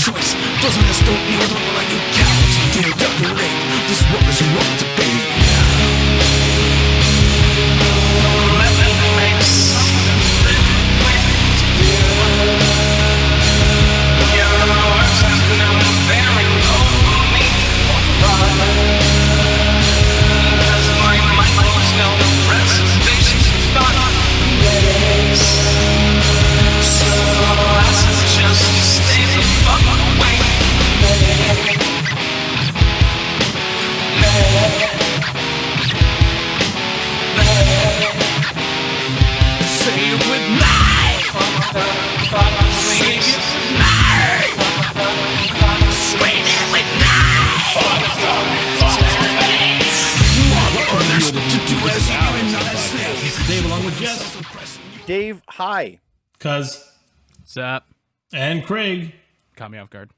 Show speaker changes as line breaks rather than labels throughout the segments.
choice. Those of us don't know, don't like you cowards. Dear Dr. Lake, this world is wrong to be.
Dave along with Jess.
Dave, hi.
Cuz.
What's up?
And Craig.
Caught me off guard.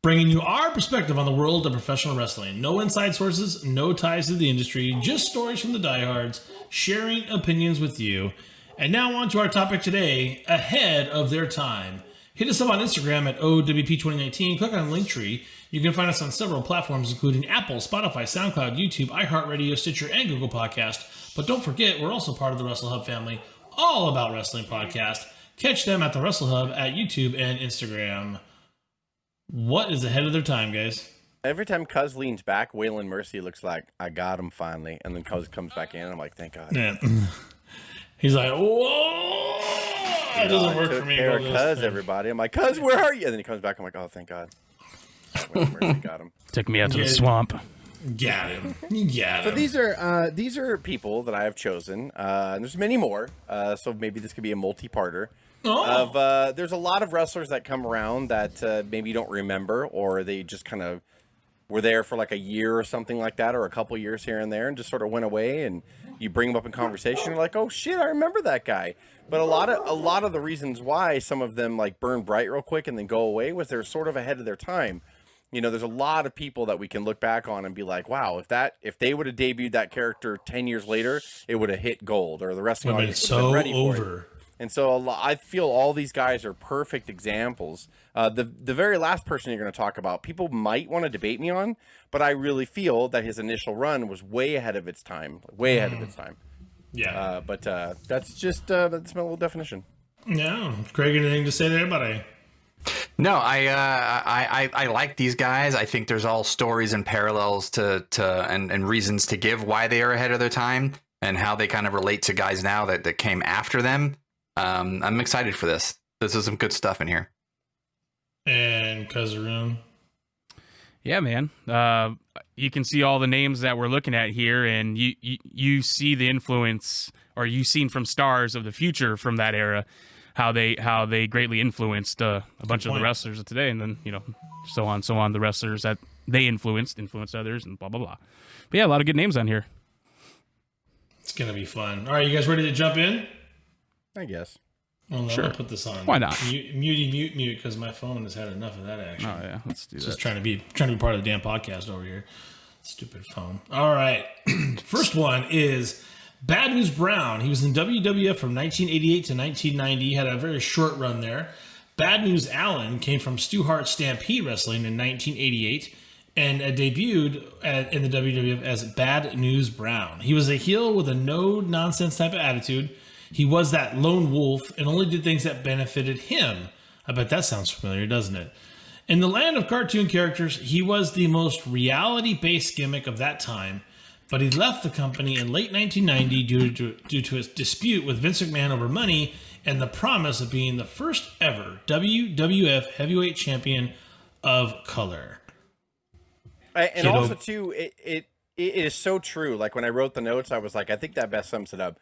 Bringing you our perspective on the world of professional wrestling. No inside sources, no ties to the industry, just stories from the diehards, sharing opinions with you. And now on to our topic today, ahead of their time. Hit us up on Instagram at O.W.P 2019. Click on Linktree. You can find us on several platforms, including Apple, Spotify, Soundcloud, YouTube, iHeartRadio, Stitcher, and Google Podcast. But don't forget, we're also part of the Wrestle Hub family, all about wrestling podcast. Catch them at the Wrestle Hub at YouTube and Instagram. What is ahead of their time, guys?
Every time Cuz leans back, Waylon Mercy looks like, I got him finally. And then Cuz comes back in, and I'm like, thank God.
Yeah. He's like, whoa! It doesn't work for me.
Cuz, everybody. I'm like, Cuz, where are you? And then he comes back, I'm like, oh, thank God. Waylon Mercy got him.
Took me out to the swamp.
Got him. You got him.
So these are people that I have chosen. And there's many more. So maybe this could be a multi-parter. There's a lot of wrestlers that come around that maybe you don't remember, or they just kind of were there for like a year or something like that, or a couple years here and there, and just sort of went away. And you bring them up in conversation, you're like, oh shit, I remember that guy. But a lot of the reasons why some of them like burn bright real quick and then go away was they're sort of ahead of their time. You know, there's a lot of people that we can look back on and be like, wow, if they would have debuted that character 10 years later, it would have hit gold, or the wrestling audience would have been ready for it. And so I feel all these guys are perfect examples. The very last person you're going to talk about, people might want to debate me on, but I really feel that his initial run was way ahead of its time. Way ahead of its time.
Yeah.
But that's just that's my little definition.
No. Craig, anything to say there, buddy?
No, I like these guys. I think there's all stories and parallels and reasons to give why they are ahead of their time and how they kind of relate to guys now that came after them. I'm excited for this. This is some good stuff in here.
And Kazaroon.
Yeah, man. You can see all the names that we're looking at here, and you see the influence, or you've seen from stars of the future from that era, how they greatly influenced a bunch of the wrestlers of today, and then so on. The wrestlers that they influenced others, and blah blah blah. But yeah, a lot of good names on here.
It's gonna be fun. All right, you guys ready to jump in?
I guess.
Well,
sure.
I'll put this on.
Why not?
Mute, because my phone has had enough of that action.
Oh yeah, let's do that.
Just trying to be part of the damn podcast over here. Stupid phone. All right. First one is Bad News Brown. He was in WWF from 1988 to 1990. He had a very short run there. Bad News Allen came from Stu Hart's Stampede Wrestling in 1988 and debuted in the WWF as Bad News Brown. He was a heel with a no-nonsense type of attitude. He was that lone wolf and only did things that benefited him. I bet that sounds familiar, doesn't it? In the land of cartoon characters, he was the most reality-based gimmick of that time, but he left the company in late 1990 due to his dispute with Vince McMahon over money and the promise of being the first ever WWF Heavyweight Champion of color.
And also, too, it is so true. Like, when I wrote the notes, I was like, I think that best sums it up.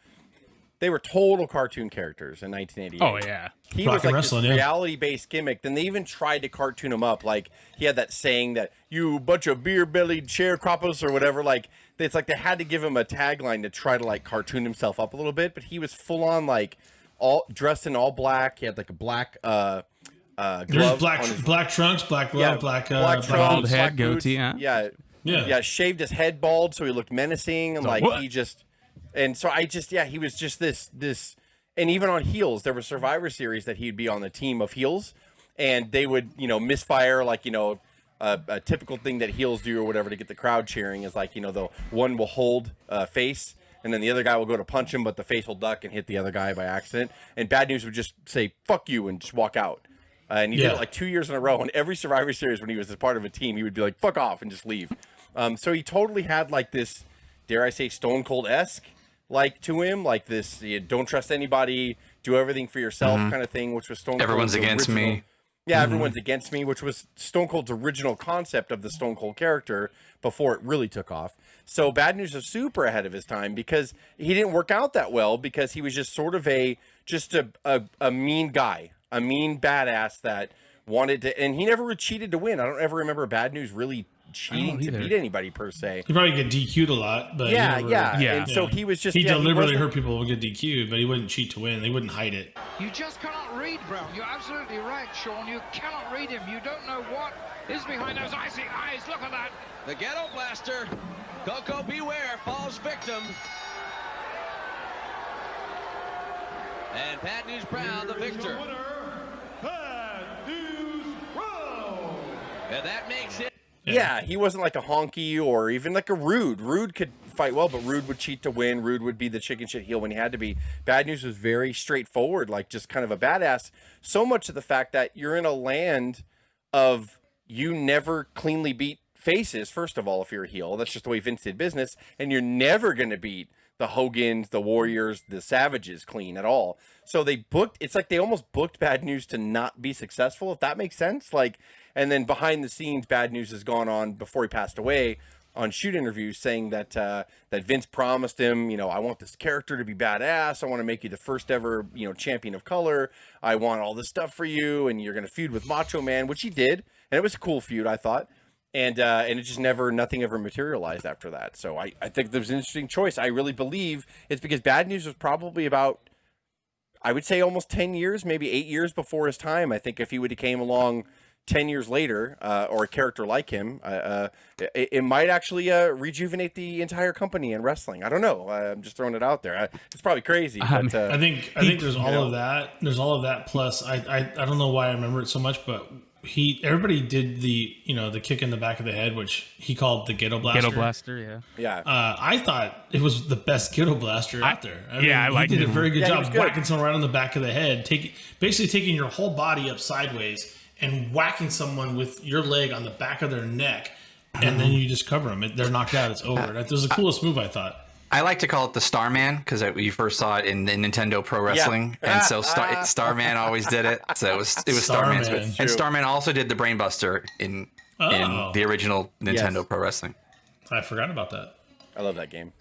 They were total cartoon characters in 1988.
Oh, yeah.
He was like this reality-based gimmick. Then they even tried to cartoon him up. Like, he had that saying that, you bunch of beer-bellied sharecroppers or whatever. Like, it's like they had to give him a tagline to try to, like, cartoon himself up a little bit. But he was full-on, like, all dressed in all black. He had, like, a black glove.
Black trunks, black glove, black
trunks,
bald head,
black boots.
goatee. Huh?
Yeah, shaved his head bald so he looked menacing. And, like, he just... And so he was just this, and even on heels, there was Survivor Series that he'd be on the team of heels, and they would, misfire, like, a typical thing that heels do or whatever to get the crowd cheering is like, the one will hold face, and then the other guy will go to punch him, but the face will duck and hit the other guy by accident. And Bad News would just say, fuck you, and just walk out. And he did it like 2 years in a row. And every Survivor Series, when he was a part of a team, he would be like, fuck off, and just leave. So he totally had like this, dare I say, Stone Cold-esque like to him, like this, don't trust anybody, do everything for yourself kind of thing, which was Stone Cold's
Everyone's against
original.
me.
Yeah, everyone's against me, which was Stone Cold's original concept of the Stone Cold character before it really took off. So Bad News was super ahead of his time because he didn't work out that well because he was just sort of a mean guy, a mean badass that wanted to, and he never cheated to win. I don't ever remember Bad News really cheating to beat anybody per se.
He probably get DQ'd a lot, but
Yeah.
never,
And so he was just
he deliberately
wasn't-
hurt people would get DQ'd, but he wouldn't cheat to win. They wouldn't hide it.
You just cannot read Brown. You're absolutely right, Sean. You cannot read him. You don't know what is behind those icy eyes. Look at that.
The Ghetto Blaster. Coco Beware falls victim. And Bad News Brown, the victor. And that makes it.
Yeah, he wasn't like a honky or even like a Rude. Rude could fight well, but Rude would cheat to win. Rude would be the chicken shit heel when he had to be. Bad News was very straightforward, like just kind of a badass. So much to the fact that you're in a land of you never cleanly beat faces, first of all, if you're a heel. That's just the way Vince did business. And you're never going to beat the Hogans, the Warriors, the Savages clean at all. So it's like they almost booked Bad News to not be successful, if that makes sense. Like, and then behind the scenes, Bad News has gone on before he passed away on shoot interviews saying that that Vince promised him, I want this character to be badass. I want to make you the first ever, champion of color. I want all this stuff for you, and you're going to feud with Macho Man, which he did. And it was a cool feud, I thought. And it just nothing ever materialized after that. So I think there was an interesting choice. I really believe it's because Bad News was probably about, I would say almost 10 years, maybe 8 years before his time. I think if he would have came along 10 years later, or a character like him, it might actually rejuvenate the entire company in wrestling. I don't know. I'm just throwing it out there. It's probably crazy. But,
I think there's all of that. There's all of that. Plus, I don't know why I remember it so much, but everybody did the the kick in the back of the head, which he called the Ghetto Blaster.
Ghetto Blaster, yeah.
I thought it was the best Ghetto Blaster out there.
I
he did a very good job
he was good.
whacking someone right on the back of the head, basically taking your whole body up sideways and whacking someone with your leg on the back of their neck, and then you just cover them. They're knocked out. It's over. That was the coolest move, I thought.
I like to call it the Starman because you first saw it in Nintendo Pro Wrestling, and so Starman always did it. So it was Starman's.
Starman.
And Starman also did the Brainbuster in the original Nintendo Pro Wrestling.
I forgot about that.
I love that game.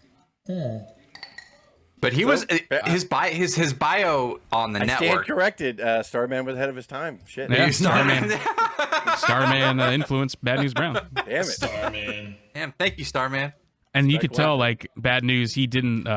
But he was his bio on the
I stand
network.
corrected. Starman was ahead of his time. Shit.
Yeah, Starman influenced Bad News Brown.
Damn it.
Starman.
Damn, thank you, Starman.
And you could tell, like, Bad News, he didn't,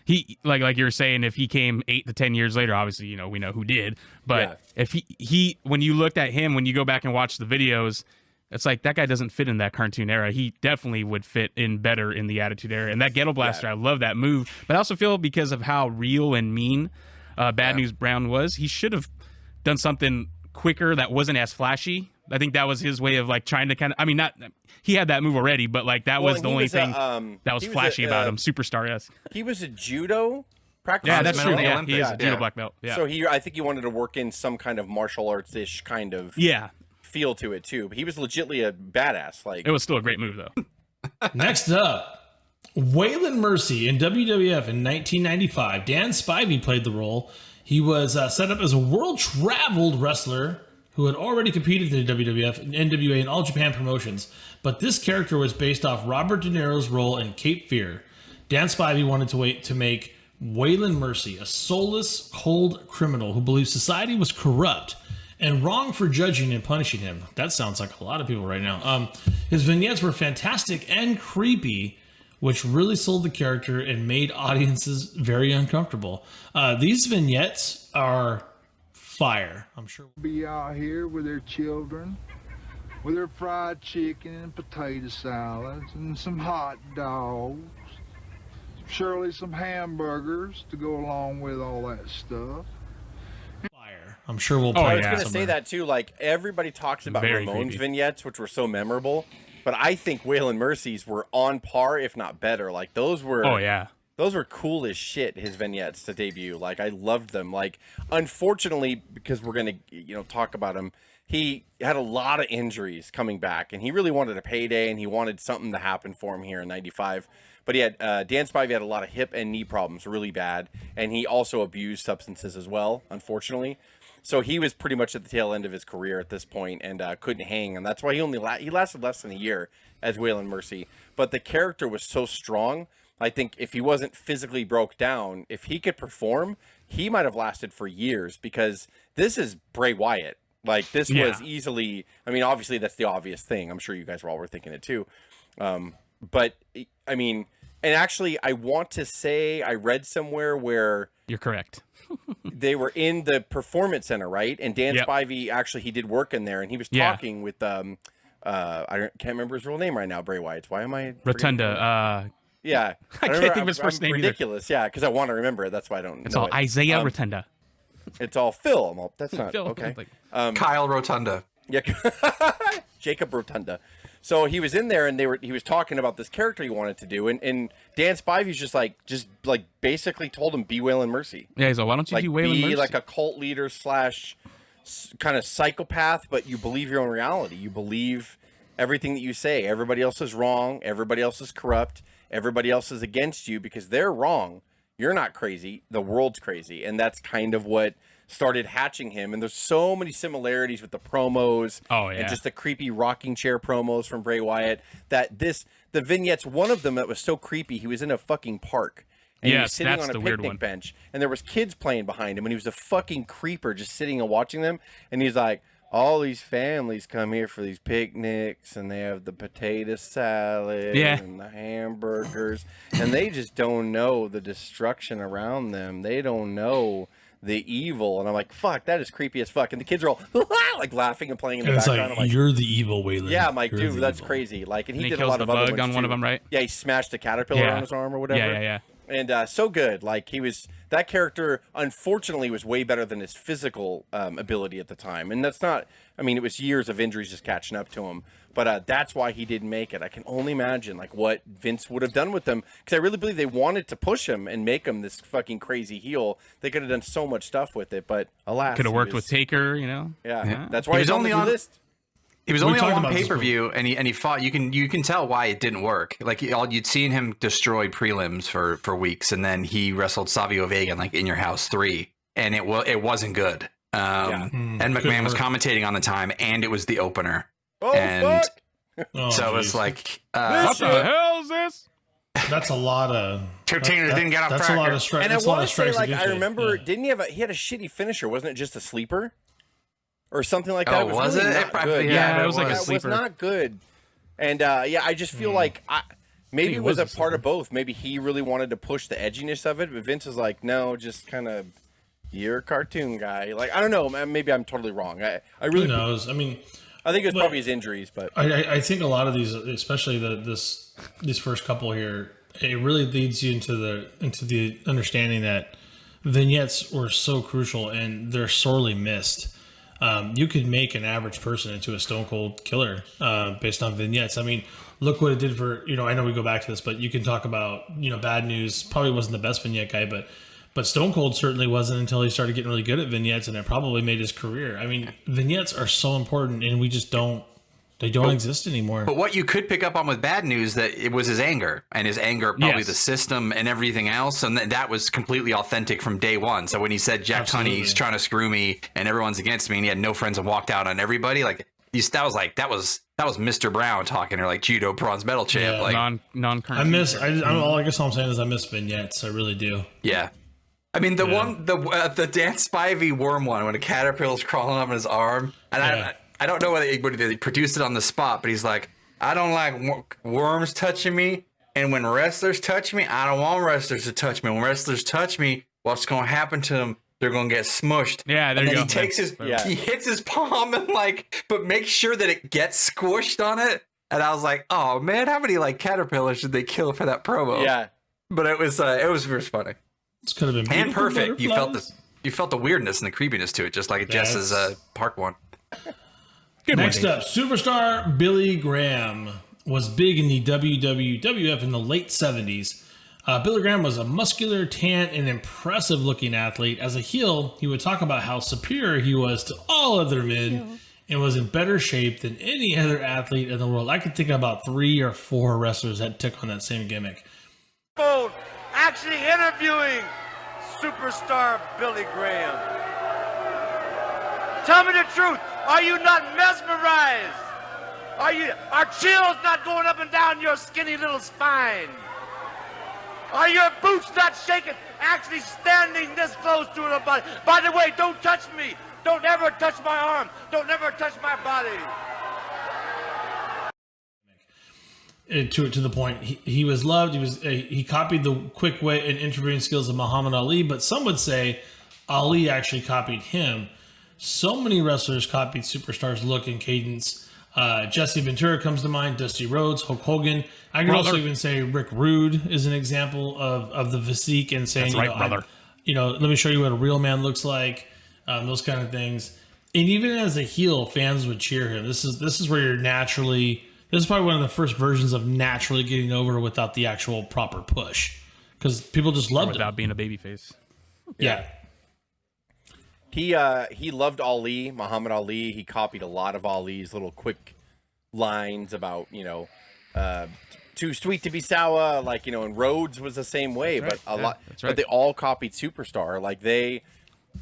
he like you were saying, if he came 8 to 10 years later, obviously, we know who did. But if he, when you looked at him, when you go back and watch the videos, it's like that guy doesn't fit in that cartoon era. He definitely would fit in better in the Attitude Era. And that Ghetto Blaster, I love that move. But I also feel because of how real and mean Bad News Brown was, he should have done something quicker that wasn't as flashy. I think that was his way of like trying to kind of, not, he had that move already, but like that was the only thing that was flashy about him, superstar-esque.
He was a judo practicer.
Yeah, that's true. Yeah,
Olympics.
he is a judo black belt. Yeah.
So I think he wanted to work in some kind of martial arts-ish kind of feel to it too. But he was legitimately a badass. Like,
it was still a great move though.
Next up, Waylon Mercy in WWF in 1995. Dan Spivey played the role. He was set up as a world-traveled wrestler who had already competed in the WWF, NWA, and All Japan promotions. But this character was based off Robert De Niro's role in Cape Fear. Dan Spivey wanted to make Waylon Mercy a soulless, cold criminal who believed society was corrupt and wrong for judging and punishing him. That sounds like a lot of people right now. His vignettes were fantastic and creepy, which really sold the character and made audiences very uncomfortable. These vignettes are fire, I'm sure.
Be out here with their children, with their fried chicken and potato salads and some hot dogs, surely some hamburgers to go along with all that stuff.
Fire. I'm sure we'll play.
I was
it
going to
somewhere.
say that too. Like everybody talks about
Very
Ramon's
creepy.
vignettes, which were so memorable, but I think Waylon Mercy's were on par, if not better. Like those were.
Oh yeah.
Those were cool as shit, his vignettes to debut. Like, I loved them. Like, unfortunately, because we're going to, talk about him, he had a lot of injuries coming back, and he really wanted a payday, and he wanted something to happen for him here in 95. But he had, Dan Spivey had a lot of hip and knee problems, really bad, and he also abused substances as well, unfortunately. So he was pretty much at the tail end of his career at this point and couldn't hang, and that's why he lasted less than a year as Waylon Mercy. But the character was so strong. I think if he wasn't physically broke down, if he could perform, he might have lasted for years, because this is Bray Wyatt. Like, this was easily, I mean, obviously that's the obvious thing. I'm sure you guys were thinking it too. But, I mean, and actually, I want to say I read somewhere where...
You're correct.
they were in the Performance Center, right? And Dan Spivey, actually, he did work in there, and he was talking with, I can't remember his real name right now, Bray Wyatt's. Why am I...
Rotunda.
Yeah.
I can't think of his first name
ridiculous, either. Yeah, because I want to remember it. That's why I don't
It's
know
all
it.
Isaiah Rotunda.
It's all Phil. I'm all, that's not...
Phil,
okay.
Kyle Rotunda.
Yeah, Jacob Rotunda. So he was in there, and he was talking about this character he wanted to do, and Dan Spivey's just basically told him, be Waylon Mercy.
Yeah, he's like, why don't you do Waylon Mercy?
Be like a cult leader / kind of psychopath, but you believe your own reality. You believe everything that you say. Everybody else is wrong. Everybody else is corrupt. Everybody else is against you because they're wrong. You're not crazy. The world's crazy. And that's kind of what started hatching him. And there's so many similarities with the promos and just the creepy rocking chair promos from Bray Wyatt that the vignettes, one of them that was so creepy, he was in a fucking park. And he was sitting on a picnic bench, and there was kids playing behind him, and he was a fucking creeper just sitting and watching them. And he's like, all these families come here for these picnics, and they have the potato salad and the hamburgers, and they just don't know the destruction around them. They don't know the evil. And I'm like, fuck, that is creepy as fuck. And the kids are all like laughing and playing in the background.
It's like, you're the evil Waylon.
Yeah, I'm like,
you're
dude, that's
evil.
crazy. Like, and he did a
kills
lot
the
of other
bug
ones
on
too.
one of them, right?
Yeah, he smashed a caterpillar on his arm or whatever.
Yeah.
And so good. Like, that character, unfortunately, was way better than his physical ability at the time. And that's not, I mean, it was years of injuries just catching up to him. But that's why he didn't make it. I can only imagine, like, what Vince would have done with him. Because I really believe they wanted to push him and make him this fucking crazy heel. They could have done so much stuff with it. But alas.
Could have worked with Taker,
Yeah. That's why he's only on the list.
He was only on one pay-per-view, and he fought. You can tell why it didn't work. Like, you'd seen him destroy prelims for weeks, and then he wrestled Savio Vega like In Your House 3, and it wasn't good. And McMahon was commentating on the time, and it was the opener.
Oh,
and
fuck!
So it's like,
what the hell is this?
That's a lot of...
Two teams didn't get off
That's
track.
a lot of strikes.
And I want to say, like, I remember, didn't he have he had a shitty finisher? Wasn't it just a sleeper? Or something like that.
Oh, was
really
it?
Not good.
Yeah, it was like a sleeper.
It was not good. And I just feel like maybe it was a part of both. Maybe he really wanted to push the edginess of it, but Vince is like, no, just kind of, you're a cartoon guy. Like, I don't know. Maybe I'm totally wrong. I really...
Who knows? I mean...
I think it's probably his injuries, but...
I think a lot of these, especially these first couple here, it really leads you into the understanding that vignettes were so crucial and they're sorely missed. You could make an average person into a Stone Cold Killer based on vignettes. I mean, look what it did for, I know we go back to this, but you can talk about, Bad News probably wasn't the best vignette guy, but Stone Cold certainly wasn't until he started getting really good at vignettes, and it probably made his career. I mean, vignettes are so important, and we just don't exist anymore.
But what you could pick up on with Bad News, that it was his anger, and his anger, probably the system and everything else, and that was completely authentic from day one. So when he said Jack Tunney's trying to screw me and everyone's against me, and he had no friends and walked out on everybody, like that was Mr. Brown talking, or like judo bronze medal champ, like
non-current.
I guess all I'm saying is I miss vignettes. I really do.
Yeah. I mean, the Dan Spivey worm one, when a caterpillar's crawling up in his arm, and I don't know whether he produced it on the spot, but he's like, I don't like worms touching me, and when wrestlers touch me, I don't want wrestlers to touch me. When wrestlers touch me, what's going to happen to them? They're going to get smushed.
Yeah, there
and
you
then
go.
He hits his palm and but make sure that it gets squished on it. And I was like, oh man, how many caterpillars did they kill for that promo?
Yeah.
But it was very funny.
This could have been
and perfect. You felt this. You felt the weirdness and the creepiness to it, just like Jess's park one.
Next up, superstar Billy Graham was big in the WWF in the late 70s. Billy Graham was a muscular, tan, and impressive-looking athlete. As a heel, he would talk about how superior he was to all other men and was in better shape than any other athlete in the world. I could think of about 3 or 4 wrestlers that took on that same gimmick.
Actually interviewing superstar Billy Graham. Tell me the truth. Are you not mesmerized? Are chills not going up and down your skinny little spine? Are your boots not shaking? Actually standing this close to the body. By the way, don't touch me. Don't ever touch my arm. Don't ever touch my body.
To the point, he was loved. He copied the quick wit and interviewing skills of Muhammad Ali, but some would say Ali actually copied him. So many wrestlers copied superstars' look and cadence. Jesse Ventura comes to mind, Dusty Rhodes, Hulk Hogan. I could also even say Rick Rude is an example of the physique and saying, let me show you what a real man looks like, those kind of things. And even as a heel, fans would cheer him. This is where you're naturally. This is probably one of the first versions of naturally getting over without the actual proper push, because people just loved it
without being a babyface.
Yeah.
He loved Ali, Muhammad Ali. He copied a lot of Ali's little quick lines about, too sweet to be sour, and Rhodes was the same way, but but they all copied Superstar.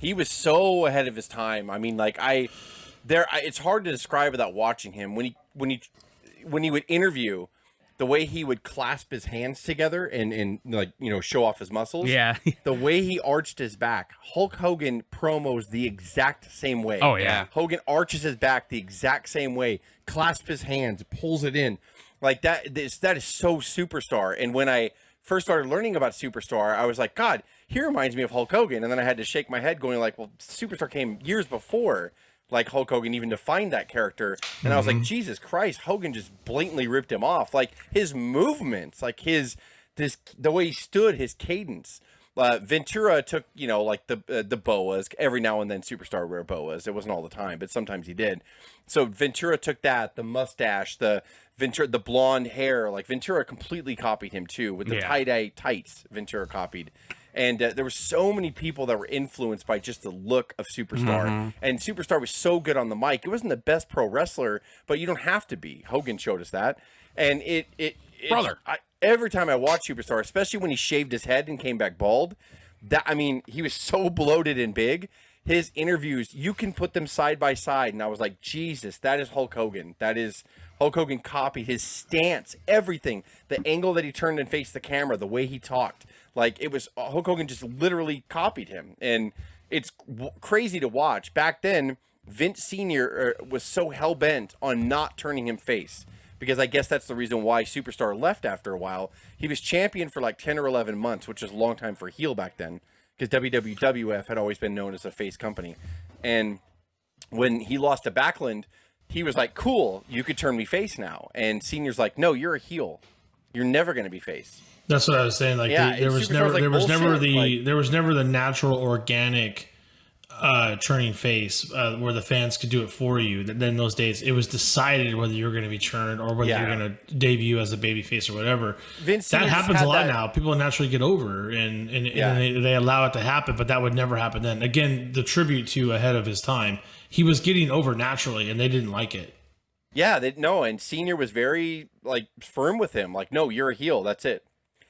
He was so ahead of his time. I mean, it's hard to describe without watching him. When he would interview, the way he would clasp his hands together and show off his muscles.
Yeah.
The way he arched his back. Hulk Hogan promos the exact same way.
Oh, yeah.
Hogan arches his back the exact same way, clasps his hands, pulls it in. That is so Superstar. And when I first started learning about Superstar, I was like, God, he reminds me of Hulk Hogan. And then I had to shake my head going well, Superstar came years before Hulk Hogan even defined that character. And I was like, Jesus Christ, Hogan just blatantly ripped him off. His movements, the way he stood, his cadence. Ventura took, the boas. Every now and then Superstar would wear boas. It wasn't all the time, but sometimes he did. So Ventura took that, the mustache, the blonde hair. Ventura completely copied him too, with the tie-dye tights Ventura copied. And there were so many people that were influenced by just the look of Superstar. And Superstar was so good on the mic. It wasn't the best pro wrestler, but you don't have to be. Hogan showed us that. And every time I watch Superstar, especially when he shaved his head and came back bald, he was so bloated and big. His interviews, you can put them side by side. And I was like, Jesus, that is Hulk Hogan. That is Hulk Hogan copied his stance, everything, the angle that he turned and faced the camera, the way he talked. It was Hulk Hogan just literally copied him. And it's crazy to watch. Back then, Vince Sr. was so hell-bent on not turning him face, because I guess that's the reason why Superstar left after a while. He was champion for 10 or 11 months, which is a long time for a heel back then, because WWF had always been known as a face company. And when he lost to Backlund, he was like, cool, you could turn me face now. And Senior's like, no, you're a heel. You're never going to be face.
That's what I was saying. There was never the natural, organic turning face where the fans could do it for you. Then in those days, it was decided whether you're going to be turned or whether you're going to debut as a baby face or whatever. That happens a lot now. People naturally get over and they allow it to happen, but that would never happen then. Again, the tribute to ahead of his time. He was getting over naturally, and they didn't like it.
Yeah, and Senior was very firm with him. No, you're a heel. That's it.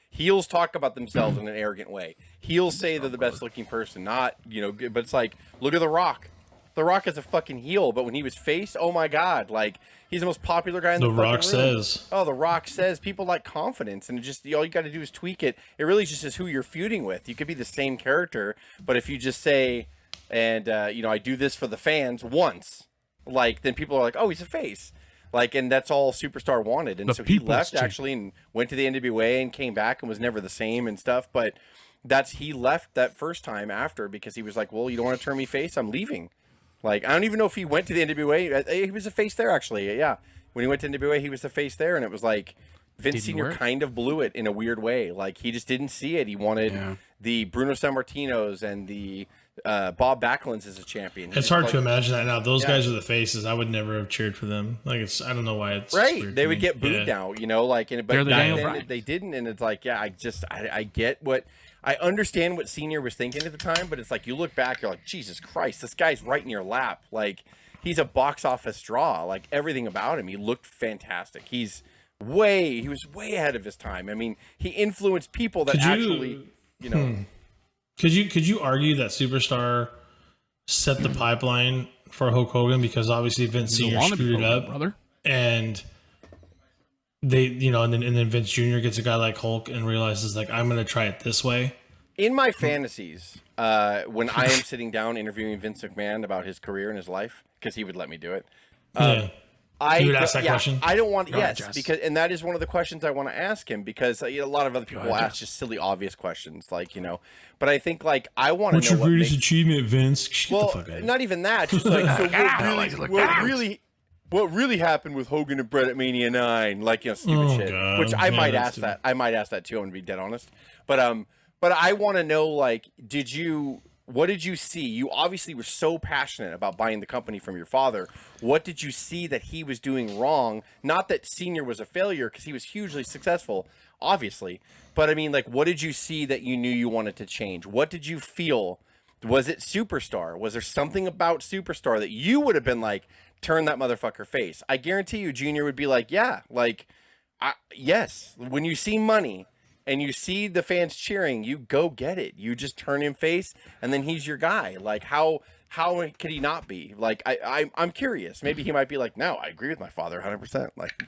Heels talk about themselves in an arrogant way. Heels say they're the best looking person, not, but it's look at The Rock. The Rock is a fucking heel, but when he was face, oh my God, he's the most popular guy in the fucking room.
The Rock says.
Oh, The Rock says. People like confidence, and all you got to do is tweak it. It really just is who you're feuding with. You could be the same character, but if you just say, and, I do this for the fans once, then people are like, oh, he's a face. And that's all Superstar wanted. And so he left actually and went to the NWA and came back and was never the same and stuff. But he left that first time after because he was like, well, you don't want to turn me face? I'm leaving. I don't even know if he went to the NWA. He was a face there, actually. Yeah. When he went to NWA, he was the face there. And it was Vince Sr. kind of blew it in a weird way. He just didn't see it. He wanted the Bruno Sammartinos and the Bob Backlund's is a champion.
It's hard to imagine that now. Those guys are the faces. I would never have cheered for them. Like I don't know why it's
right. They would get booed now, but back then they didn't. And it's like, I get what. I understand what Senior was thinking at the time, but it's like you look back, you're like, Jesus Christ, this guy's right in your lap. Like, he's a box office draw. Like, everything about him, he looked fantastic. He was way ahead of his time. I mean, he influenced people that
Could you argue that Superstar set the pipeline for Hulk Hogan, because obviously Vince Senior screwed it up, brother, and they, and then Vince Jr. gets a guy like Hulk and realizes, like, I'm going to try it this way.
In my fantasies, when I am sitting down interviewing Vince McMahon about his career and his life, because he would let me do it.
You would ask that question?
I don't want, because, and that is one of the questions I want to ask him, because a lot of other people ask just silly, obvious questions, like, but I think, like, I want to know
what's your greatest achievement, Vince? Get the fuck out.
Not even that, just like, so what really happened with Hogan and Bret at Mania 9, like, stupid shit, God. Which I might ask that. I might ask that too, I'm gonna be dead honest. But I want to know, like, what did you see? You obviously were so passionate about buying the company from your father. What did you see that he was doing wrong? Not that Senior was a failure, because he was hugely successful, obviously. But I mean, like, what did you see that you knew you wanted to change? What did you feel? Was it Superstar? Was there something about Superstar that you would have been like, turn that motherfucker face? I guarantee you, Junior would be like, yes. When you see money and you see the fans cheering, you go get it. You just turn him face, and then he's your guy. Like, how could he not be? Like, I'm curious. Maybe he might be like, no, I agree with my father 100%. Like,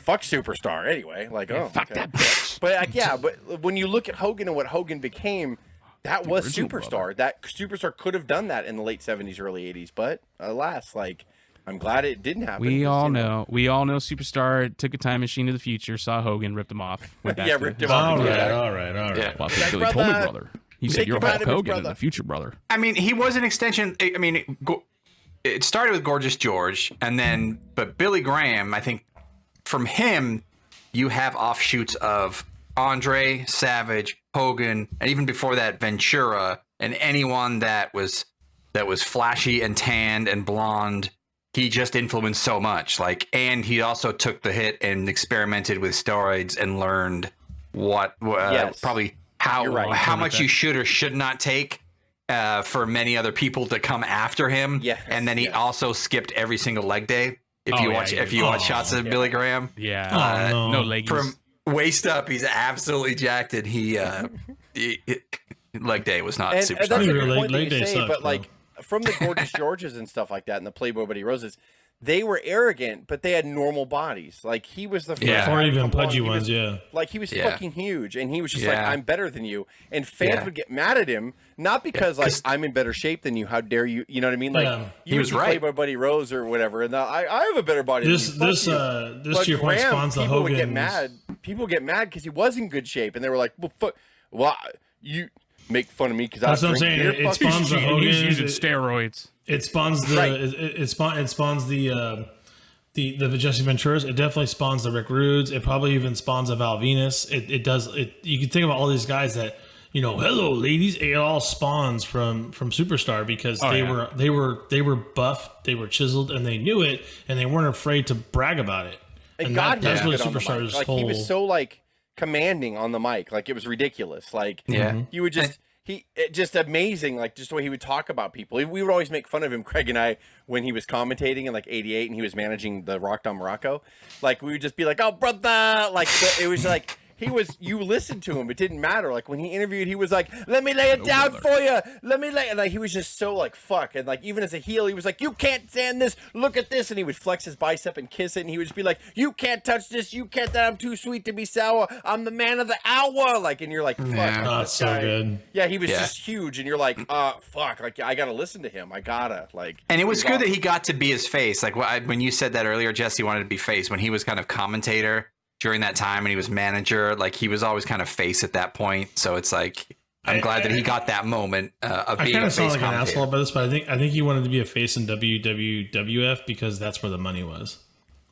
fuck Superstar anyway. Like, fuck that bitch. But but when you look at Hogan and what Hogan became, that was Superstar. Brother. That Superstar could have done that in the late 70s, early 80s. But alas, like, I'm glad it didn't happen.
We all know Superstar took a time machine to the future, saw Hogan, ripped him off.
Ripped him off.
All right.
Yeah. Well, Billy told me, brother. He said, you're Hulk Hogan in the future, brother.
I mean, he was an extension. I mean, it started with Gorgeous George, but Billy Graham, I think, from him, you have offshoots of Andre, Savage, Hogan, and even before that, Ventura, and anyone that was flashy and tanned and blonde. He just influenced so much, and he also took the hit and experimented with steroids and learned probably how much you should or should not take for many other people to come after him.
Yes,
and then he also skipped every single leg day. If you watch shots of Billy Graham,
no legs
from waist up, he's absolutely jacked, and he leg day was not super.
And that's a good point that you say, but like, from the Gorgeous Georges and stuff like that, and the Playboy Buddy Roses, they were arrogant, but they had normal bodies. Like, he was the first
or even pudgy ones,
Like, he was fucking huge, and he was just like, I'm better than you. And fans would get mad at him, not because, like, I'm in better shape than you, how dare you, you know what I mean? Like,
he was right.
Playboy Buddy Rose or whatever, and I have a better body
than you. This to your point spawns the Hogan.
People would get mad because he was in good shape, and they were like, you make fun of me because
that's what I'm saying. It spawns the Hogan.
He's using steroids.
It spawns the it spawns the Jesse Venturas. It definitely spawns the Rick Rudes. It probably even spawns a Val Venus. It does. You can think about all these guys that, hello ladies. It all spawns from Superstar, because they were buff, they were chiseled, and they knew it, and they weren't afraid to brag about it.
And that's really Superstar's whole. He was so commanding on the mic, like, it was ridiculous. Like, you would just amazing, like, just the way he would talk about people. We would always make fun of him, Craig and I, when he was commentating in like '88 and he was managing the Rock Down Morocco. Like, we would just be like, oh brother, like, it was like, you listened to him, it didn't matter. Like, when he interviewed, he was like, let me lay it down for you, and like, he was just so like, fuck. And like, even as a heel, he was like, you can't stand this, look at this, and he would flex his bicep and kiss it, and he would just be like, you can't touch this, you can't, that I'm too sweet to be sour, I'm the man of the hour. Like, and you're like, fuck,
that's so good.
Yeah, he was just huge, and you're like, fuck, like, I gotta listen to him, I gotta, like.
And it was good that he got to be his face. Like, when you said that earlier, Jesse wanted to be face, when he was kind of commentator during that time, and he was manager, like, he was always kind of face at that point. So it's like, I'm glad that he got that moment of being a face commentator. I kind of sound like an asshole
about this, but I think he wanted to be a face in WWF because that's where the money was.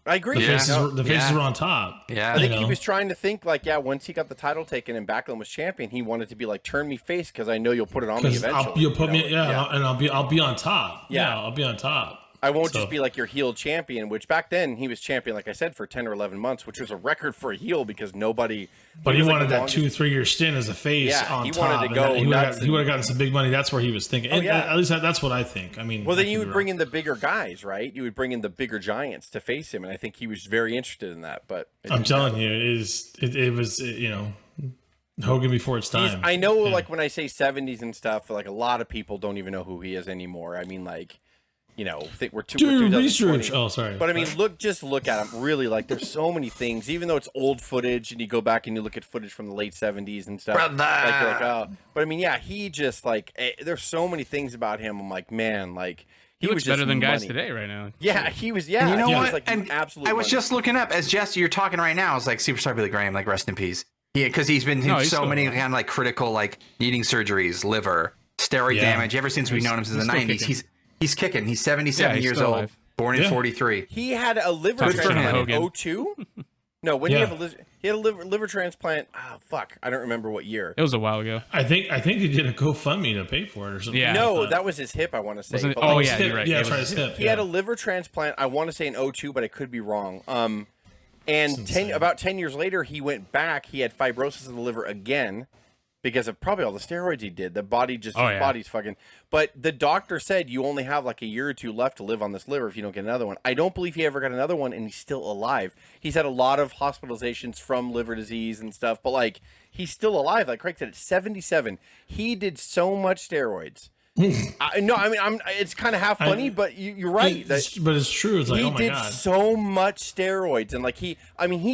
I agree.
The faces were on top.
Yeah.
I think he was trying to think like, once he got the title taken and Backlund was champion, he wanted to be like, turn me face because I know you'll put it on me eventually.
You'll put me, and I'll be on top. Yeah, I'll be on top.
I won't just be like your heel champion, which back then he was champion, like I said, for 10 or 11 months, which was a record for a heel because nobody.
But he wanted that 2-3 year stint as a face on top.
Wanted to go.
He would have gotten some big money. That's where he was thinking. At least that's what I think. I mean,
well, then you would bring in the bigger guys, right? You would bring in the bigger giants to face him, and I think he was very interested in that. But
I'm telling you, it was Hogan before its time.
I know, like when I say 70s and stuff, like a lot of people don't even know who he is anymore. I mean, like. Think we're
research. Oh, sorry.
But I mean, look at him. Really, like, there's so many things. Even though it's old footage, and you go back and you look at footage from the late '70s and stuff. But I mean, he just like. There's so many things about him. I'm like, man, like
he was better than guys today right now.
Yeah, he was. Yeah,
and you know what?
Was like absolutely.
I was just looking up as Jess, you're talking right now. It's like Superstar Billy Graham, like rest in peace. Yeah, because he's been so many kind of like critical, like needing surgeries, liver, steroid damage ever since we've known him since the '90s. He's kicking. He's 77 years old, born in 43.
He had a liver transplant in 02? No, when he had a liver transplant. Oh, fuck. I don't remember what year.
It was a while ago.
I think he did a GoFundMe to pay for it or something.
Yeah. No, that was his hip, I want to say.
You're right.
Yeah, his hip.
He had a liver transplant, I want to say in 02, but I could be wrong. And about 10 years later, he went back. He had fibrosis of the liver again. Because of probably all the steroids he did. The body his body's fucking. But the doctor said you only have like a year or two left to live on this liver if you don't get another one. I don't believe he ever got another one, and he's still alive. He's had a lot of hospitalizations from liver disease and stuff, but like he's still alive. Like Craig said, at 77, he did so much steroids. It's kind of half funny, but you're right.
But it's true. It's like, oh my God.
He did so much steroids, and like he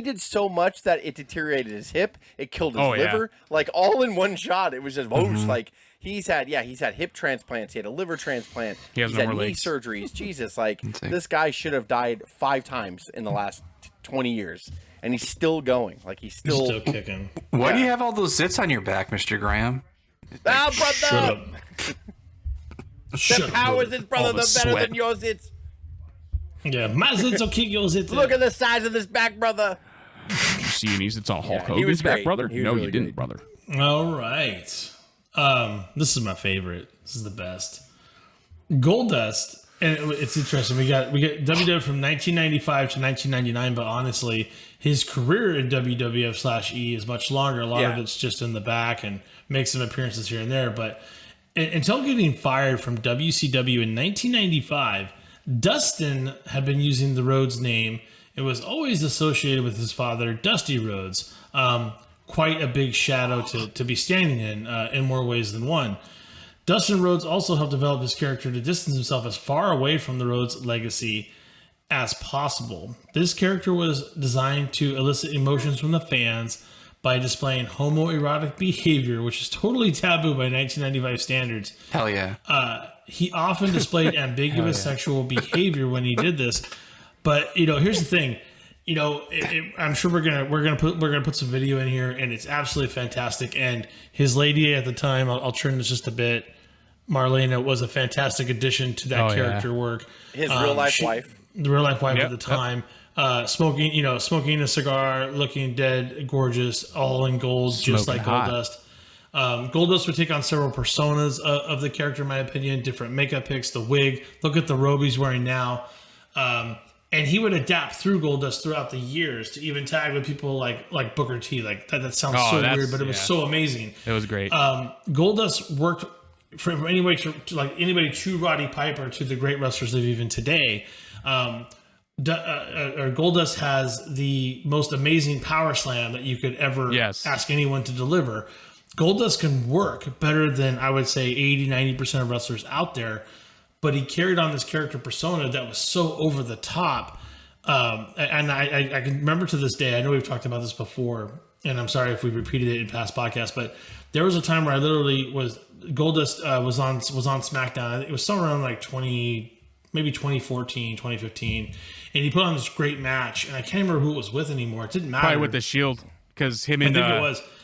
did so much that it deteriorate his hip, it killed his liver, like all in one shot. It was just like he's had hip transplants, he had a liver transplant, he's had knee surgeries. Jesus, like this guy should have died 5 times in the last 20 years, and he's still going. Like he's still
kicking.
Why do you have all those zits on your back, Mr. Graham?
Brother.
Shut up.
The powers his brother, the better than yours. It's
my zits will kick yours.
Look at the size of this back, brother.
You see any zits on Hulk Hogan's back, brother? No, you didn't, brother.
All right. This is my favorite. This is the best. Goldust, and it's interesting. We got WWF from 1995 to 1999, but honestly, his career in WWF/E is much longer. A lot of it's just in the back and makes some appearances here and there, but. Until getting fired from WCW in 1995, Dustin had been using the Rhodes name. It was always associated with his father, Dusty Rhodes. Quite a big shadow to be standing in more ways than one. Dustin Rhodes also helped develop his character to distance himself as far away from the Rhodes legacy as possible. This character was designed to elicit emotions from the fans by displaying homoerotic behavior, which is totally taboo by 1995 standards.
Hell yeah.
He often displayed ambiguous sexual behavior when he did this. But here's the thing. I'm sure we're gonna put some video in here, and it's absolutely fantastic. And his lady at the time, I'll turn this just a bit. Marlena was a fantastic addition to that character work.
His real life wife.
The real life wife at the time. Smoking a cigar, looking dead, gorgeous, all in gold, just like Goldust. Goldust would take on several personas of the character, in my opinion, different makeup picks, the wig. Look at the robe he's wearing now. And he would adapt through Goldust throughout the years to even tag with people like Booker T. Like that sounds so weird, but it was so amazing.
It was great.
Goldust worked from anybody to Roddy Piper to the great wrestlers live even today. Goldust has the most amazing power slam that you could ever ask anyone to deliver. Goldust can work better than I would say 80-90% of wrestlers out there, but he carried on this character persona that was so over the top. And I can remember to this day, I know we've talked about this before, and I'm sorry if we repeated it in past podcasts, but there was a time where I literally Goldust was on SmackDown. It was somewhere around like 2014, 2015. And he put on this great match, and I can't remember who it was with anymore. It didn't matter.
Probably with the Shield, because him and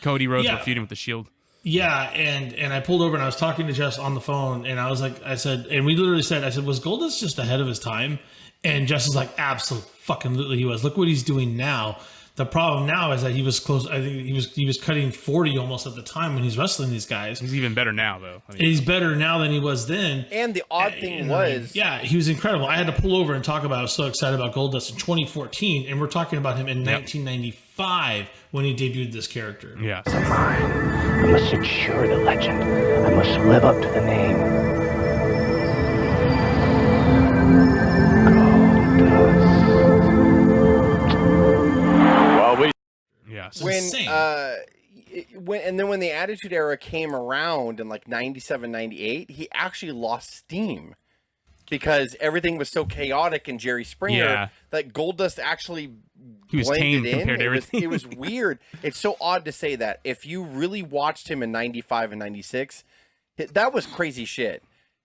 Cody Rhodes were feuding with the Shield.
Yeah, and I pulled over and I was talking to Jess on the phone, and I said, we literally said, was Goldust just ahead of his time? And Jess is like, absolutely he was. Look what he's doing now. The problem now is that he was close. I think he was cutting 40 almost at the time when he's wrestling these guys.
He's even better now, though.
He's better now than he was then.
And the odd thing was...
Yeah, he was incredible. I had to pull over and talk about it. I was so excited about Goldust in 2014, and we're talking about him in 1995 when he debuted this character.
Yeah.
I must ensure the legend. I must live up to the name.
Yeah.
When the Attitude Era came around in like 97, 98, he actually lost steam because everything was so chaotic and Jerry Springer that Goldust actually
he was tame compared to everything.
It was weird. It's so odd to say that. If you really watched him in 95 and 96, that was crazy shit.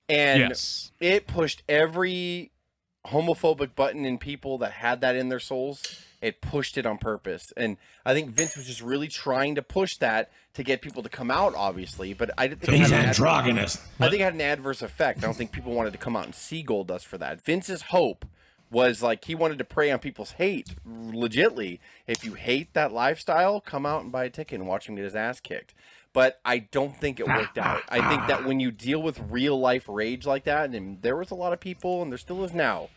And it pushed every homophobic button in people that had that in their souls. It pushed it on purpose. And I think Vince was just really trying to push that to get people to come out, obviously. But I didn't think
he's androgynous.
I think it had an adverse effect. I don't think people wanted to come out and see Goldust for that. Vince's hope was like he wanted to prey on people's hate, legitly. If you hate that lifestyle, come out and buy a ticket and watch him get his ass kicked. But I don't think it worked out. I think that when you deal with real life rage like that, and there was a lot of people, and there still is now,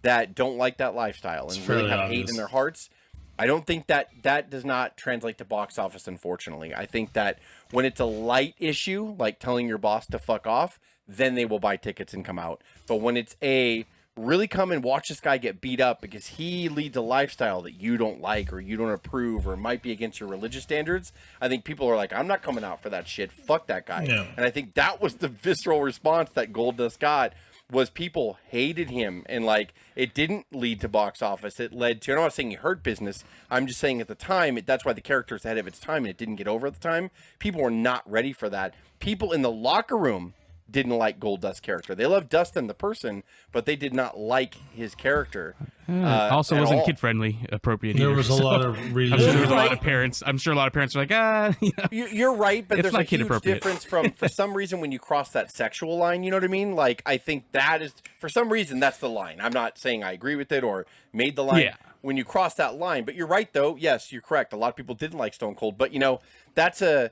that don't like that lifestyle and really have hate in their hearts. I don't think that does not translate to box office, unfortunately. I think that when it's a light issue, like telling your boss to fuck off, then they will buy tickets and come out. But when it's a really come and watch this guy get beat up because he leads a lifestyle that you don't like or you don't approve or might be against your religious standards, I think people are like, I'm not coming out for that shit. Fuck that guy. Yeah. And I think that was the visceral response that Goldust got. Was people hated him, and like it didn't lead to box office. It led to, I'm not saying he hurt business. I'm just saying at the time, that's why the character is ahead of its time, and it didn't get over at the time. People were not ready for that. People in the locker room didn't like Goldust's character. They loved Dustin the person, but they did not like his character.
Also wasn't kid friendly, appropriate.
There
either,
was a lot of reasons.
I'm sure there was a lot of parents. I'm sure a lot of parents are like, you know,
you're right, but there's a huge difference from for some reason when you cross that sexual line. You know what I mean? Like I think that is for some reason that's the line. I'm not saying I agree with it or made the line. Yeah. When you cross that line, but you're right though. Yes, you're correct. A lot of people didn't like Stone Cold, but you know that's a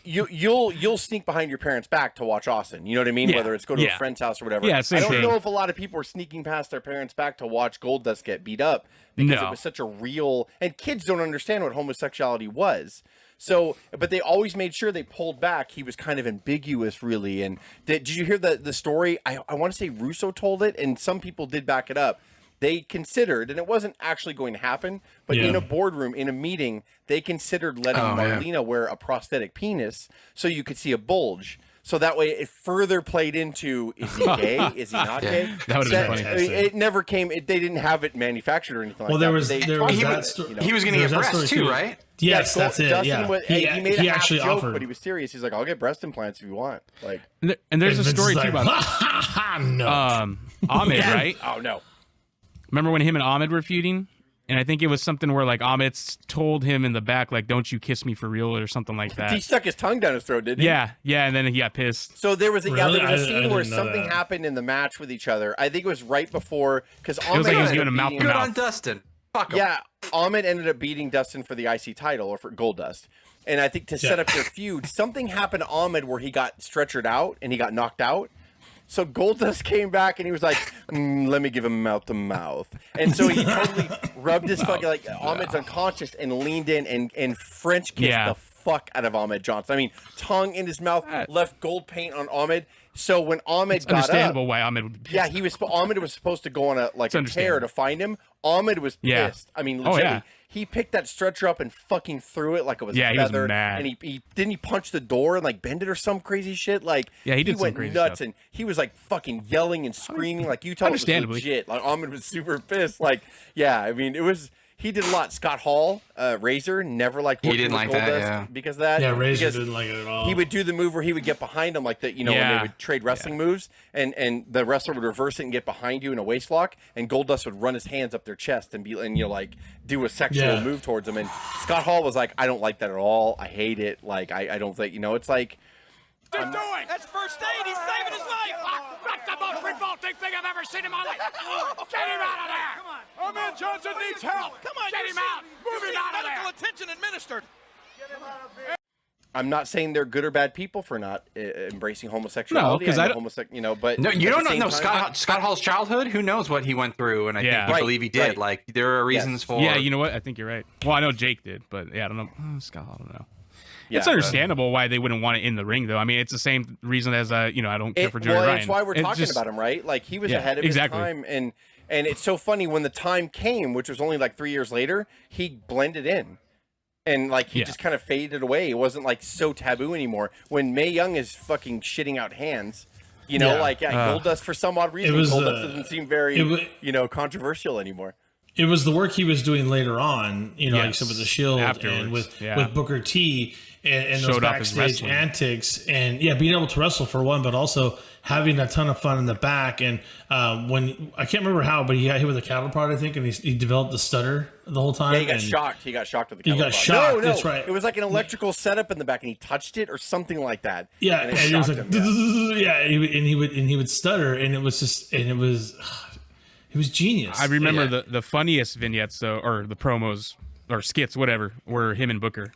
you'll sneak behind your parents' back to watch Austin. You know what I mean? Yeah. Whether it's go to a friend's house or whatever.
Yeah,
I don't know if a lot of people are sneaking past their parents' back to watch Goldust get beat up because it was such a real and kids don't understand what homosexuality was. So, but they always made sure they pulled back. He was kind of ambiguous, really. And did you hear the story? I want to say Russo told it, and some people did back it up. They considered, and it wasn't actually going to happen, but in a boardroom, in a meeting, they considered letting Marlena wear a prosthetic penis so you could see a bulge. So that way it further played into, is he gay? Is he not gay?
That would have been funny.
It never came, they didn't have it manufactured or anything like that.
Well, he
was going to get breasts too, right?
Yes, that's it.
Dustin was, he made a half
actually
joke,
offered.
But he was serious. He's like, I'll get breast implants if you want. Like,
and there's a story too about Ahmed, right?
Oh, no.
Remember when him and Ahmed were feuding? And I think it was something where like Ahmed told him in the back, like, don't you kiss me for real or something like that.
He stuck his tongue down his throat, didn't he?
Yeah, and then he got pissed.
So there was a, there was a scene where something happened in the match with each other. I think it was right before, because Ahmed
was like he was giving him mouth to
Good
mouth.
on Dustin. Fuck him.
Yeah, Ahmed ended up beating Dustin for the IC title, or for Goldust. And I think to set up their feud, something happened to Ahmed where he got stretchered out and he got knocked out. So Goldust came back and he was like, let me give him mouth to mouth. And so he totally rubbed his fucking, like, Ahmed's unconscious and leaned in and French kissed the fuck out of Ahmed Johnson. I mean, tongue in his mouth, left gold paint on Ahmed. So when Ahmed got
understandable
up,
why Ahmed would be pissed.
Yeah, Ahmed was supposed to go on a tear to find him. Ahmed was pissed. I mean, legitimately. He picked that stretcher up and fucking threw it like it was a feather.
He was mad.
And he punch the door and like bend it or some crazy shit. Like
he did
went
some crazy
nuts
stuff.
And he was like fucking yelling and screaming like you told it was legit. Like Ahmed was super pissed. Like I mean it was he did a lot. Scott Hall, Razor, never liked working
didn't
with
like that,
Goldust
yeah.
because of that.
Yeah, Razor
because
didn't like it at all.
He would do the move where he would get behind him, like when they would trade wrestling moves, and the wrestler would reverse it and get behind you in a waist lock, and Goldust would run his hands up their chest and do a sexual move towards him. And Scott Hall was like, I don't like that at all. I hate it. Like I don't think it's like.
They're doing. That's first aid. He's saving his life. That's the most revolting thing I've ever seen in my life. Get him out of there. Come on. Our man Johnson needs help. Come on. Get him out. Move him out of there. Medical attention administered. Get him out of there.
I'm not saying they're good or bad people for not embracing homosexuality.
No, because
but
no, you don't know. No,
time,
Scott Hall's childhood. Who knows what he went through? And I believe he did.
Right.
Like there are reasons for.
Yeah, you know what? I think you're right. Well, I know Jake did, but I don't know. Scott, I don't know.
Yeah,
it's understandable why they wouldn't want it in the ring, though. I mean, it's the same reason as I don't care for Joey Ryan.
That's why we're talking about him, right? Like he was ahead of his time, and it's so funny when the time came, which was only like 3 years later, he blended in, and like he just kind of faded away. It wasn't like so taboo anymore. When Mae Young is fucking shitting out hands, Goldust for some odd reason, Goldust doesn't seem very controversial anymore.
It was the work he was doing later on, like I said, with the Shield
afterwards,
and with Booker T and those backstage antics and being able to wrestle for one, but also having a ton of fun in the back. And when I can't remember how, but he got hit with a cattle prod, I think, and he developed the stutter the whole time.
Yeah, he got shocked. He got shocked with the cattle prod.
Shocked.
No,
that's right.
It was like an electrical setup in the back, and he touched it or something like that.
Yeah, and he was like, and he would stutter, and it was genius.
I remember the funniest vignettes, though, or the promos or skits, whatever, were him and Booker.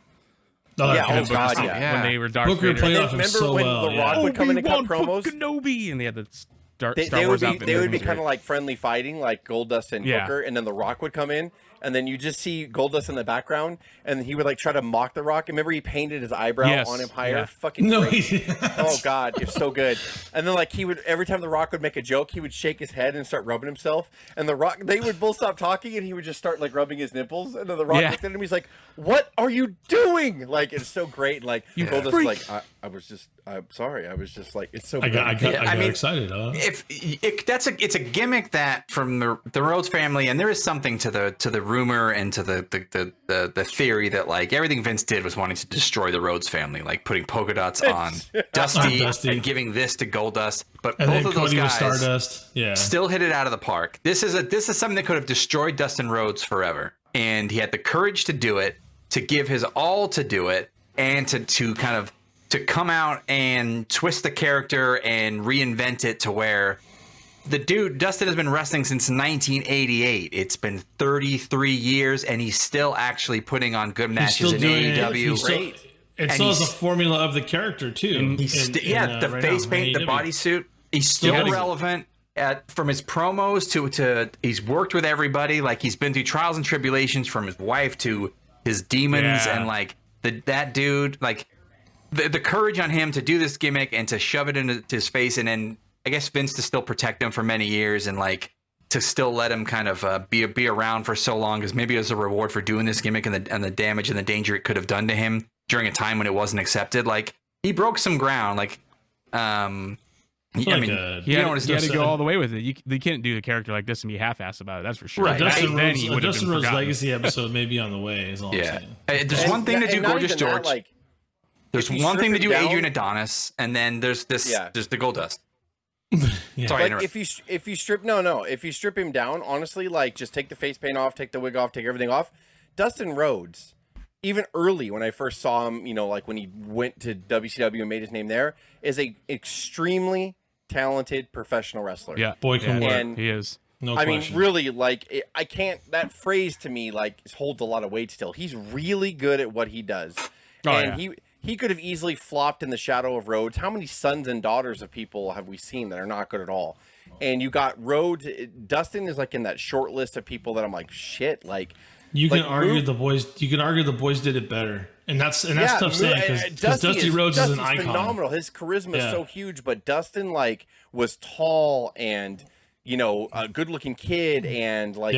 Oh,
when they were Darth
Booker
Vader.
played off him
remember
so
when
well.
The Rock would come in and cut promos?
Kenobi, and they had the Star
They
Wars
would
outfit.
be kind of like friendly fighting, like Goldust and Booker, and then The Rock would come in, and then you just see Goldust in the background, and he would like try to mock The Rock. Remember, he painted his eyebrow on him higher.
Yeah.
Fucking great. Oh God, it's so good. And then like he would every time The Rock would make a joke, he would shake his head and start rubbing himself. And The Rock, they would both stop talking, and he would just start like rubbing his nipples. And then The Rock looked at him, he's like, "What are you doing?" Like it's so great. And, like Goldust was like, I'm sorry. I was just like, it's so.
I got excited. Huh?
It's a gimmick that from the Rhodes family, and there is something to the rumor and to the theory that like everything Vince did was wanting to destroy the Rhodes family, like putting polka dots on Dusty and giving this to Goldust. But
and
both of those guys
Stardust.
still hit it out of the park. This is something that could have destroyed Dustin Rhodes forever, and he had the courage to do it, to give his all to do it, and to kind of to come out and twist the character and reinvent it to where the dude, Dustin, has been wrestling since 1988. It's been 33 years, and he's still actually putting on good matches in AEW.
It still has a formula of the character, too.
The face paint, the bodysuit. He's still relevant. From his promos to he's worked with everybody. Like, he's been through trials and tribulations, from his wife to his demons, and like that dude, like the courage on him to do this gimmick and to shove it into his face, and then I guess Vince to still protect him for many years, and like to still let him kind of be around for so long, because maybe as a reward for doing this gimmick and the damage and the danger it could have done to him during a time when it wasn't accepted. Like, he broke some ground. Like,
he had to go all the way with it. You can't do a character like this and be half-assed about it. That's for sure.
Right. Dustin Rhodes' legacy episode may be on the way. Is all I'm saying.
There's one thing to do Gorgeous George. There's one thing to do Adrian Adonis, and then there's this. There's the Goldust. Sorry,
like if you strip him down, honestly, like just take the face paint off, take the wig off, take everything off. Dustin Rhodes, even early when I first saw him, like when he went to WCW and made his name there, is a extremely talented professional wrestler.
Yeah, boy can work.
And he is.
No
I
question.
mean, really, like I can't. That phrase to me like holds a lot of weight. Still, he's really good at what he does, He could have easily flopped in the shadow of Rhodes. How many sons and daughters of people have we seen that are not good at all? And you got Rhodes. Dustin is like in that short list of people that I'm like, shit. Like
you can argue the boys. You can argue the boys did it better, and that's tough saying because Dusty Rhodes is an icon.
Phenomenal. His charisma is so huge, but Dustin like was tall and a good-looking kid, and like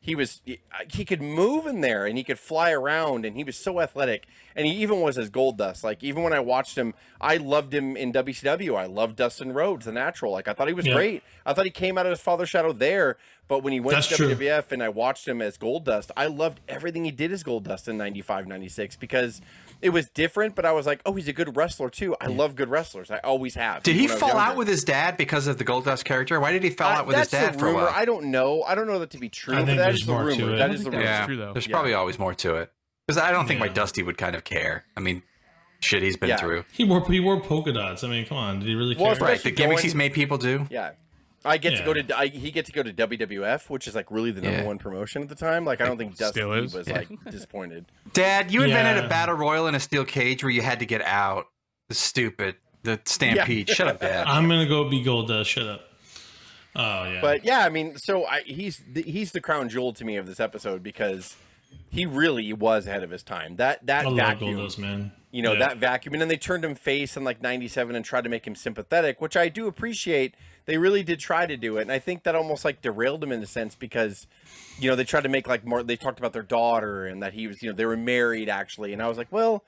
he could move in there and he could fly around and he was so athletic, and he even was his Goldust. Like, even when I watched him, I loved him in WCW. I loved Dustin Rhodes, the Natural. Like, I thought he was great. I thought he came out of his father's shadow there, but when he went to WWF and I watched him as Goldust, I loved everything he did as Goldust in 95, 96 because it was different, but I was like, oh, he's a good wrestler too. I love good wrestlers. I always have.
Did he fall out with his dad because of the Goldust character? Why did he fall out with his dad for a while?
I don't know. I don't know that to be true.
I think
that
there's
is the
more to
rumor.
it.
That is the rumor.
Yeah,
true, though.
There's probably always more to it. Because I don't think my Dusty would kind of care. I mean, shit he's been through.
He wore polka dots. I mean, come on. Did he really care?
Right. The gimmicks he's made people do.
Yeah. He get to go to WWF, which is like really the number one promotion at the time. Like, I don't think Dusty was like disappointed.
Dad, you invented a battle royal in a steel cage where you had to get out. The Stampede. Shut up, Dad.
I'm gonna go be Goldust. Shut up. Oh yeah.
But yeah, I mean, so he's the crown jewel to me of this episode because he really was ahead of his time. That
I
vacuum,
love Goldust, man.
You know, that vacuum, and then they turned him face in like 97 and tried to make him sympathetic, which I do appreciate. They really did try to do it, and I think that almost like derailed him in a sense because, you know, they tried to make like more. They talked about their daughter and that he was, you know, they were married actually, and I was like, well,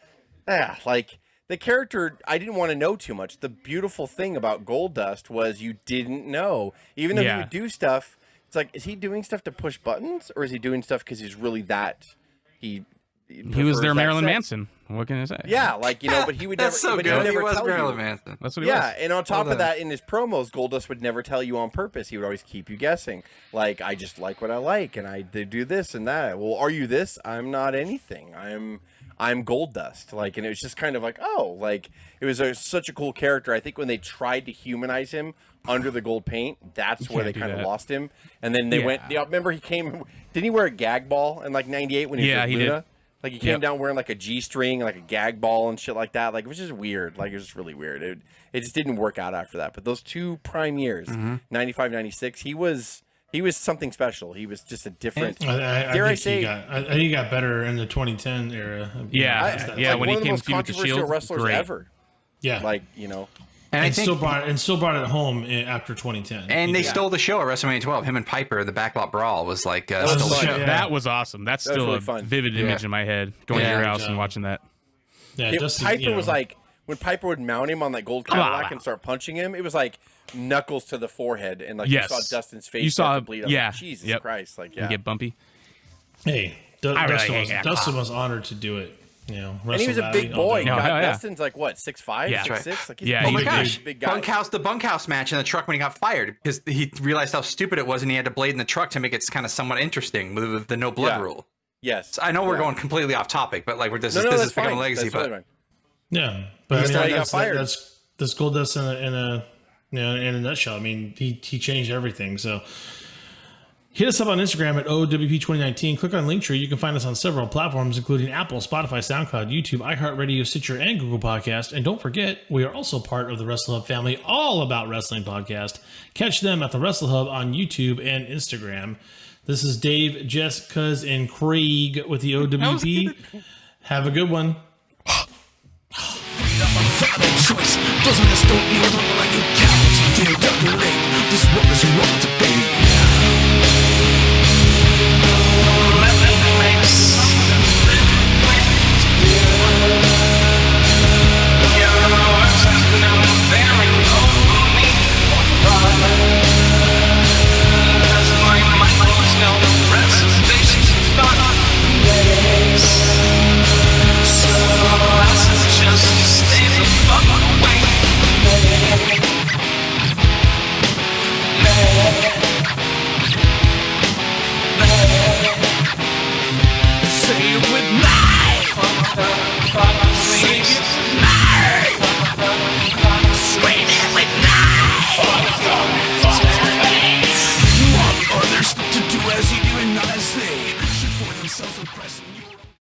like the character, I didn't want to know too much. The beautiful thing about Goldust was you didn't know, even though he would do stuff. It's like, is he doing stuff to push buttons, or is he doing stuff because he's really that he
was their Marilyn Manson. What can I say?
Yeah, like, you know, but he would never.
That's so
but
good.
He
was
tell
Marilyn
you.
Manson.
That's what he was.
Yeah, and on top of that, in his promos, Goldust would never tell you on purpose. He would always keep you guessing. Like, I just like what I like, and I do this and that. Well, are you this? I'm not anything. I'm Goldust. Like, and it was just kind of like, oh, like it was such a cool character. I think when they tried to humanize him under the gold paint, that's where they kind of lost him. And then they went. Yeah, remember he came? Didn't he wear a gag ball in like '98 when he was with Luna?
Did.
Like, he came down wearing like a G-string, like a gag ball and shit like that. Like, it was just weird. Like, it was just really weird. It just didn't work out after that. But those two prime years, 95, 96, he was something special. He was just a different.
I think he got better in the 2010 era.
Yeah, when he came to the Shield,
wrestlers ever.
Yeah,
like, you know.
And still brought it home after 2010.
And they stole the show at WrestleMania 12. Him and Piper, the backlot brawl was like
that was awesome. That's still
really
a
fun.
vivid image in my head. Going to your house and watching that.
Yeah,
Piper was like, when Piper would mount him on that gold Cadillac and start punching him, it was like knuckles to the forehead, and like you saw Dustin's face.
You saw
bleed.
like,
Jesus Christ, like
you get bumpy.
Hey, Dustin was honored to do it. You know,
and he was a big boy. Dustin's like what, 6'5", 6'6"? Like,
oh my gosh, big guy. The bunkhouse match in the truck when he got fired because he realized how stupid it was, and he had to blade in the truck to make it kind of somewhat interesting with the no blood rule.
Yes,
I know we're going completely off topic, but like this is becoming a legacy. But
yeah, but I mean, that's Goldust in a nutshell. I mean, he changed everything. So. Hit us up on Instagram at O.W.P 2019. Click on Linktree. You can find us on several platforms, including Apple, Spotify, SoundCloud, YouTube, iHeartRadio, Stitcher, and Google Podcast. And don't forget, we are also part of the Wrestle Hub family, all about wrestling podcast. Catch them at the Wrestle Hub on YouTube and Instagram. This is Dave, Jess, Cuz, and Craig with the O.W.P. Have a good one.
Choice doesn't just don't need like you count. This world is wrong to baby.